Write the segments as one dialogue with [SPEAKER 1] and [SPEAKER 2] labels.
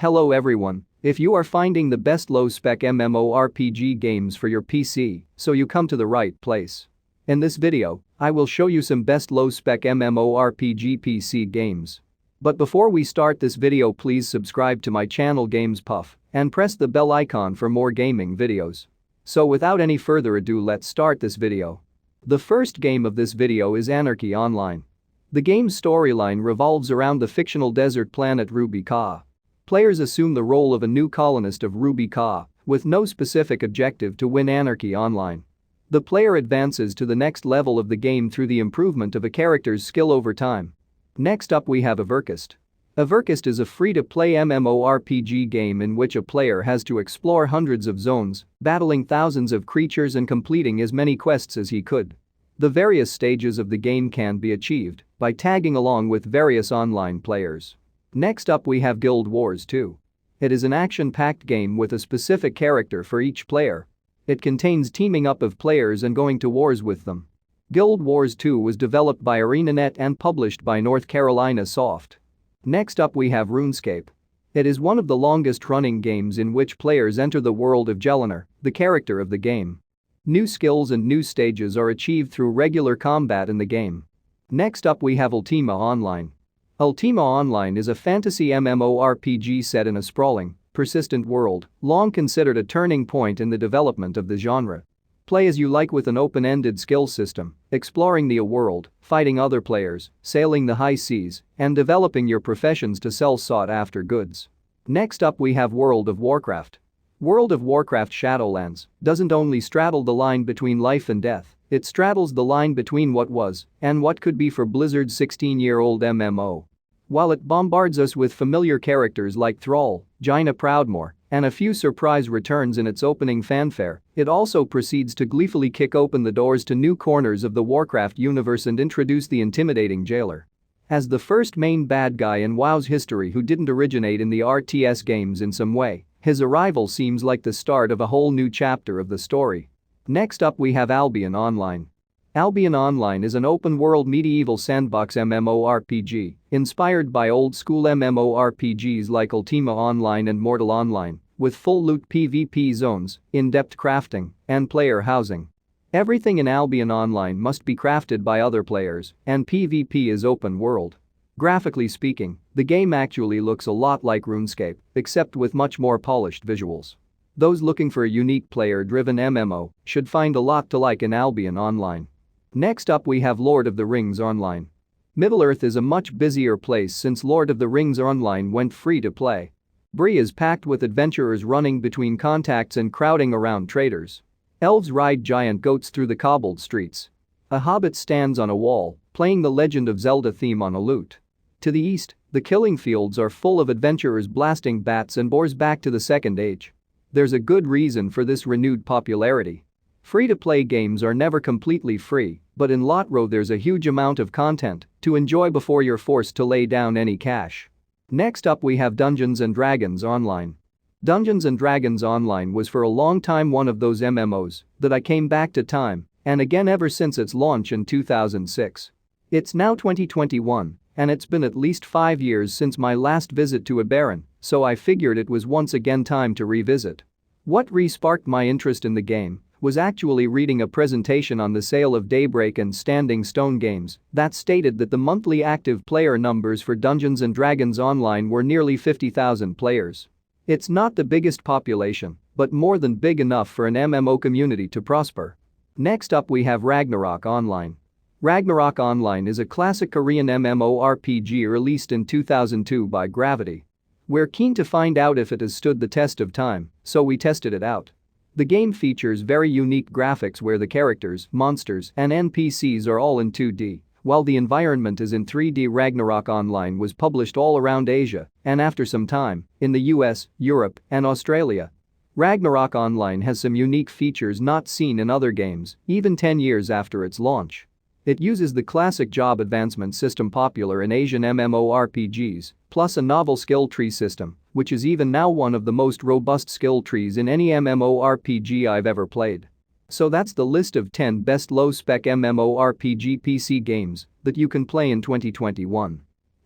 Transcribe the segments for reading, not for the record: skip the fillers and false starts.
[SPEAKER 1] Hello everyone, if you are finding the best low-spec MMORPG games for your PC, so you come to the right place. In this video, I will show you some best low-spec MMORPG PC games. But before we start this video, please subscribe to my channel Games Puff and press the bell icon for more gaming videos. So without any further ado, let's start this video. The first game of this video is Anarchy Online. The game's storyline revolves around the fictional desert planet Ruby Ka. Players assume the role of a new colonist of Ruby Ka, with no specific objective to win Anarchy Online. The player advances to the next level of the game through the improvement of a character's skill over time. Next up we have Everquest. Everquest is a free-to-play MMORPG game in which a player has to explore hundreds of zones, battling thousands of creatures and completing as many quests as he could. The various stages of the game can be achieved by tagging along with various online players. Next up we have Guild Wars 2. It is an action-packed game with a specific character for each player. It contains teaming up of players and going to wars with them. Guild Wars 2 was developed by ArenaNet and published by North Carolina Soft. Next up we have RuneScape. It is one of the longest-running games in which players enter the world of Jellinar, the character of the game. New skills and new stages are achieved through regular combat in the game. Next up we have Ultima Online. Ultima Online is a fantasy MMORPG set in a sprawling, persistent world, long considered a turning point in the development of the genre. Play as you like with an open-ended skill system, exploring the world, fighting other players, sailing the high seas, and developing your professions to sell sought-after goods. Next up we have World of Warcraft. World of Warcraft Shadowlands doesn't only straddle the line between life and death, it straddles the line between what was and what could be for Blizzard's 16-year-old MMO. While it bombards us with familiar characters like Thrall, Jaina Proudmoore, and a few surprise returns in its opening fanfare, it also proceeds to gleefully kick open the doors to new corners of the Warcraft universe and introduce the intimidating Jailer. As the first main bad guy in WoW's history who didn't originate in the RTS games in some way, his arrival seems like the start of a whole new chapter of the story. Next up we have Albian Online. Albian Online is an open-world medieval sandbox MMORPG inspired by old-school MMORPGs like Ultima Online and Mortal Online, with full loot PvP zones, in-depth crafting, and player housing. Everything in Albion Online must be crafted by other players, and PvP is open world. Graphically speaking, the game actually looks a lot like RuneScape, except with much more polished visuals. Those looking for a unique player-driven MMO should find a lot to like in Albion Online. Next up we have Lord of the Rings Online. Middle-earth is a much busier place since Lord of the Rings Online went free to play. Bree is packed with adventurers running between contacts and crowding around traders. Elves ride giant goats through the cobbled streets. A hobbit stands on a wall, playing the Legend of Zelda theme on a lute. To the east, the killing fields are full of adventurers blasting bats and boars back to the Second Age. There's a good reason for this renewed popularity. Free-to-play games are never completely free, but in Lotro there's a huge amount of content to enjoy before you're forced to lay down any cash. Next up we have Dungeons & Dragons Online. Dungeons & Dragons Online was for a long time one of those MMOs that I came back to time and again ever since its launch in 2006. It's now 2021, and it's been at least 5 years since my last visit to Eberron, so I figured it was once again time to revisit. What re-sparked my interest in the game was actually reading a presentation on the sale of Daybreak and Standing Stone games that stated that the monthly active player numbers for Dungeons & Dragons Online were nearly 50,000 players. It's not the biggest population, but more than big enough for an MMO community to prosper. Next up we have Ragnarok Online. Ragnarok Online is a classic Korean MMORPG released in 2002 by Gravity. We're keen to find out if it has stood the test of time, so we tested it out. The game features very unique graphics where the characters, monsters, and NPCs are all in 2D, while the environment is in 3D. Ragnarok Online was published all around Asia, and after some time, in the US, Europe, and Australia. Ragnarok Online has some unique features not seen in other games, even 10 years after its launch. It uses the classic job advancement system popular in Asian MMORPGs, plus a novel skill tree system, which is even now one of the most robust skill trees in any MMORPG I've ever played. So that's the list of 10 best low-spec MMORPG PC games that you can play in 2021.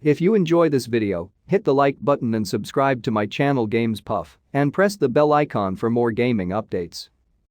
[SPEAKER 1] If you enjoy this video, hit the like button and subscribe to my channel Games Puff and press the bell icon for more gaming updates.